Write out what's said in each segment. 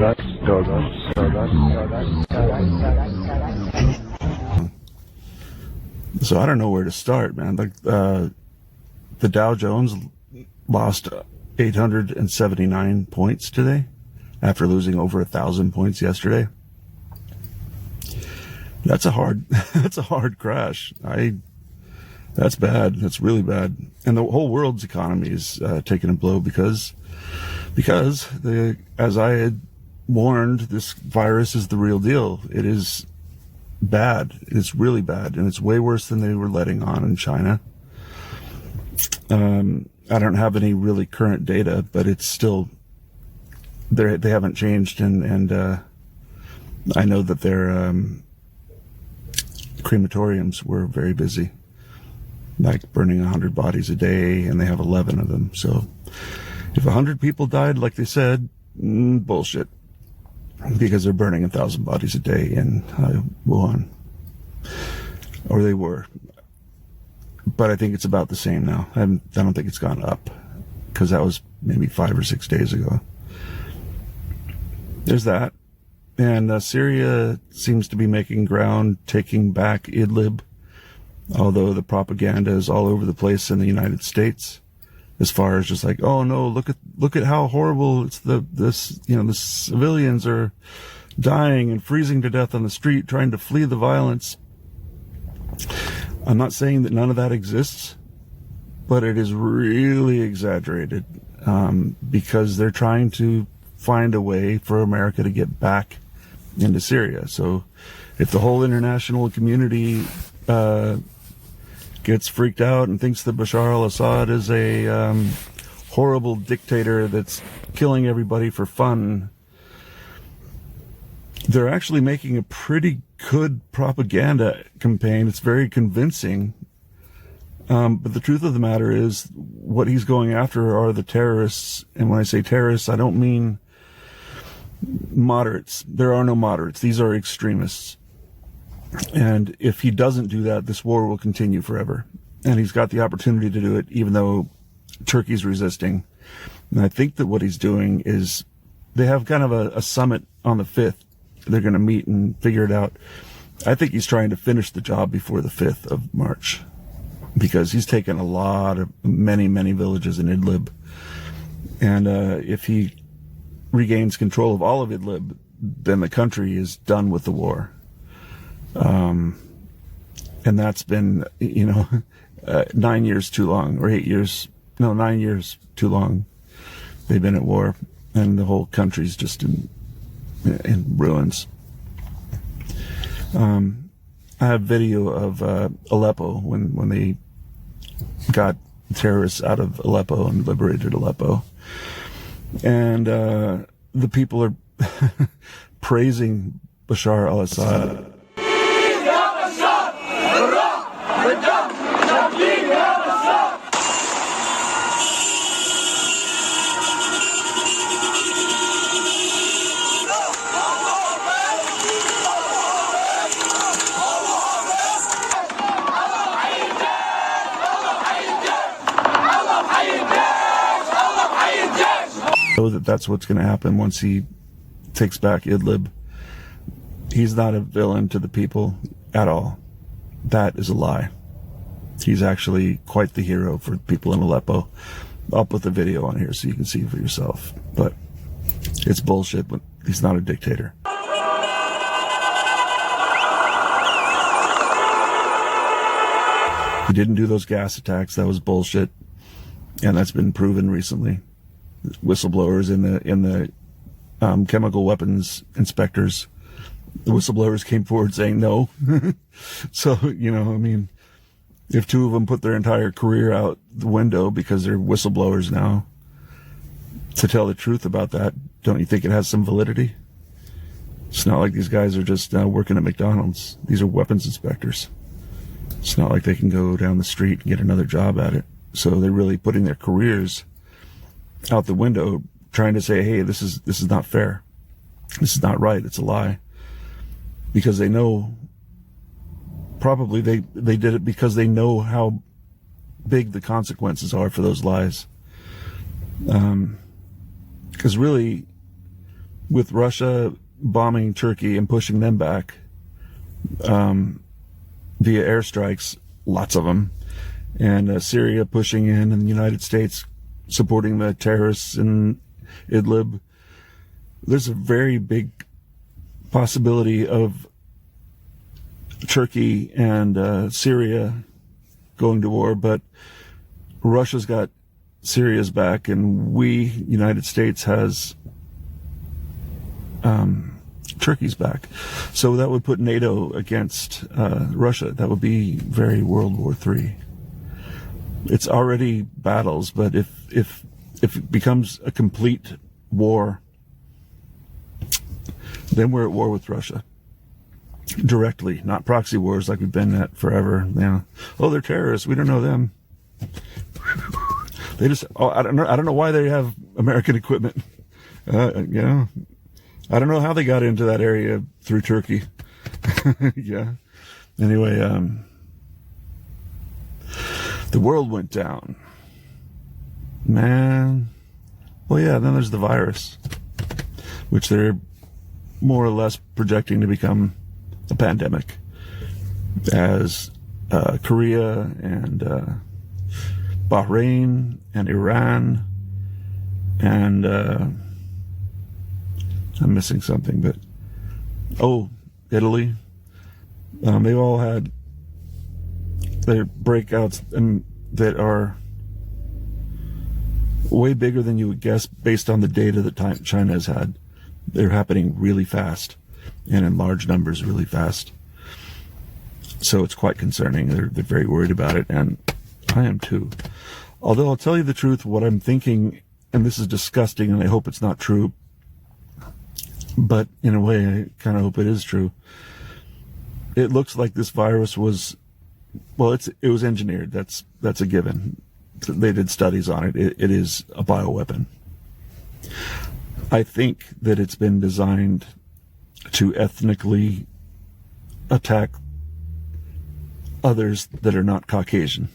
So I don't know where to start, man. Like the Dow Jones lost 879 points today after losing over 1,000 points yesterday. That's a hard crash. That's bad. That's really bad. And the whole world's economy is taking a blow because as I had warned, this virus is the real deal. It is bad. It's really bad, and it's way worse than they were letting on in China. I don't have any really current data, but it's still they haven't changed, and I know that their crematoriums were very busy, like burning 100 bodies a day, and they have 11 of them. So if 100 people died, like they said, bullshit, because they're burning 1,000 bodies a day in Wuhan, or they were. But I think it's about the same now. I don't think it's gone up, because that was maybe 5 or 6 days ago. There's that. And Syria seems to be making ground, taking back Idlib, although the propaganda is all over the place in the United States, as far as just like, oh no, look at how horrible it's the civilians are dying and freezing to death on the street trying to flee the violence. I'm not saying that none of that exists, but it is really exaggerated, because they're trying to find a way for America to get back into Syria. So if the whole international community gets freaked out and thinks that Bashar al-Assad is a horrible dictator that's killing everybody for fun, they're actually making a pretty good propaganda campaign. It's very convincing. But the truth of the matter is, what he's going after are the terrorists. And when I say terrorists, I don't mean moderates. There are no moderates. These are extremists. And if he doesn't do that, this war will continue forever. And he's got the opportunity to do it, even though Turkey's resisting. And I think that what he's doing is, they have kind of a summit on the 5th. They're going to meet and figure it out. I think he's trying to finish the job before the 5th of March, because he's taken many villages in Idlib. And if he regains control of all of Idlib, then the country is done with the war. And that's been, 9 years too long, or 8 years, 9 years too long. They've been at war, and the whole country's just in ruins. I have video of Aleppo when they got terrorists out of Aleppo and liberated Aleppo, and the people are praising Bashar al-Assad. So that's what's going to happen once he takes back Idlib. He's not a villain to the people at all. That is a lie. He's actually quite the hero for people in Aleppo. I'll put the video on here so you can see for yourself. But it's bullshit. But he's not a dictator. He didn't do those gas attacks. That was bullshit, and that's been proven recently. Whistleblowers in the chemical weapons inspectors, the whistleblowers came forward saying no. So, if two of them put their entire career out the window because they're whistleblowers now to tell the truth about that, don't you think it has some validity? It's not like these guys are just working at McDonald's. These are weapons inspectors. It's not like they can go down the street and get another job at it. So they're really putting their careers out the window, trying to say, hey, this is not fair. This is not right. It's a lie. Because they know, probably they did it because they know how big the consequences are for those lies. Because really, with Russia bombing Turkey and pushing them back via airstrikes, lots of them, and Syria pushing in, and the United States supporting the terrorists in Idlib, there's a very big possibility of Turkey and Syria going to war, but Russia's got Syria's back, and United States, has Turkey's back. So that would put NATO against Russia. That would be very World War III. It's already battles, but if it becomes a complete war, then we're at war with Russia. Directly, not proxy wars like we've been at forever. Yeah. Oh, they're terrorists. We don't know them. They just, I don't know why they have American equipment. I don't know how they got into that area through Turkey. Yeah. Anyway, the world went down. Man. Well, yeah, then there's the virus, which they're more or less projecting to become a pandemic, as Korea and Bahrain and Iran and I'm missing something, but Italy, they've all had their breakouts and that are way bigger than you would guess based on the data that China has had. They're happening really fast and in large numbers really fast. So it's quite concerning. They're very worried about it, and I am too. Although I'll tell you the truth, what I'm thinking, and this is disgusting and I hope it's not true, but in a way I kind of hope it is true. It looks like this virus was, well, it was engineered. That's a given. They did studies on it. It is a bioweapon. I think that it's been designed to ethnically attack others that are not Caucasian.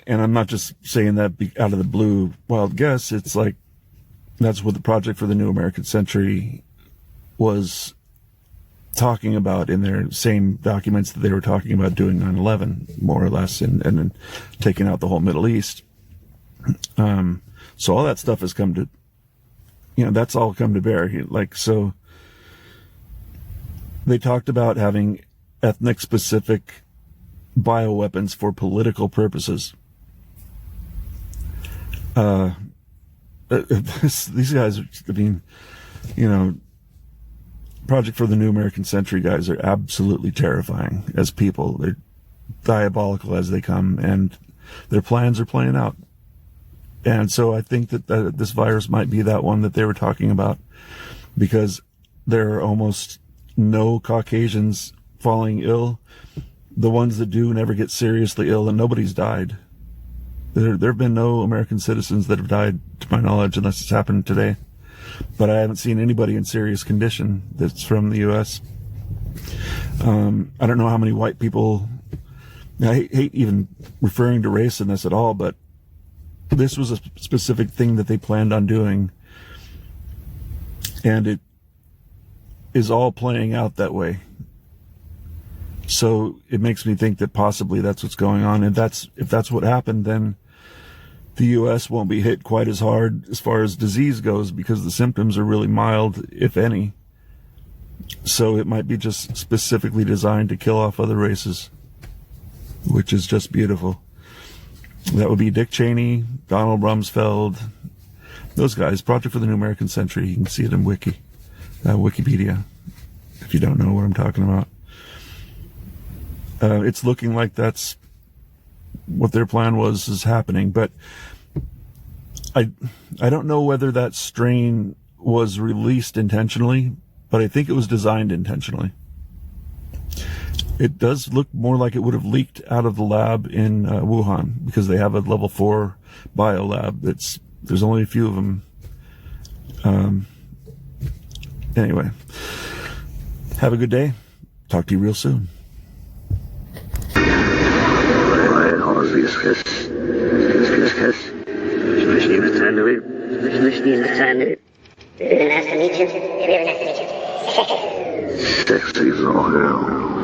And I'm not just saying that out of the blue wild guess. It's like, that's what the Project for the New American Century was talking about in their same documents that they were talking about doing 9/11, more or less, and then taking out the whole Middle East. So all that stuff has come to, that's all come to bear. So they talked about having ethnic specific bioweapons for political purposes. These guys, Project for the New American Century guys are absolutely terrifying as people. They're diabolical as they come, and their plans are playing out. And so I think that this virus might be that one that they were talking about, because there are almost no Caucasians falling ill. The ones that do never get seriously ill, and nobody's died. There have been no American citizens that have died, to my knowledge, unless it's happened today. But I haven't seen anybody in serious condition that's from the U.S. I don't know how many white people, I hate even referring to race in this at all, but this was a specific thing that they planned on doing, and it is all playing out that way. So it makes me think that possibly that's what's going on. And if that's what happened, then the U.S. won't be hit quite as hard as far as disease goes, because the symptoms are really mild, if any. So it might be just specifically designed to kill off other races, which is just beautiful. That would be Dick Cheney, Donald Rumsfeld, those guys. Project for the New American Century. You can see it in Wikipedia, if you don't know what I'm talking about. It's looking like that's what their plan is happening, but I don't know whether that strain was released intentionally, but I think it was designed intentionally. It does look more like it would have leaked out of the lab in Wuhan, because they have a level 4 bio lab. There's only a few of them. Anyway, have a good day. Talk to you real soon. Ich möchte Ihnen Nice to meet you. Very nice to meet you. Sexy as all hell.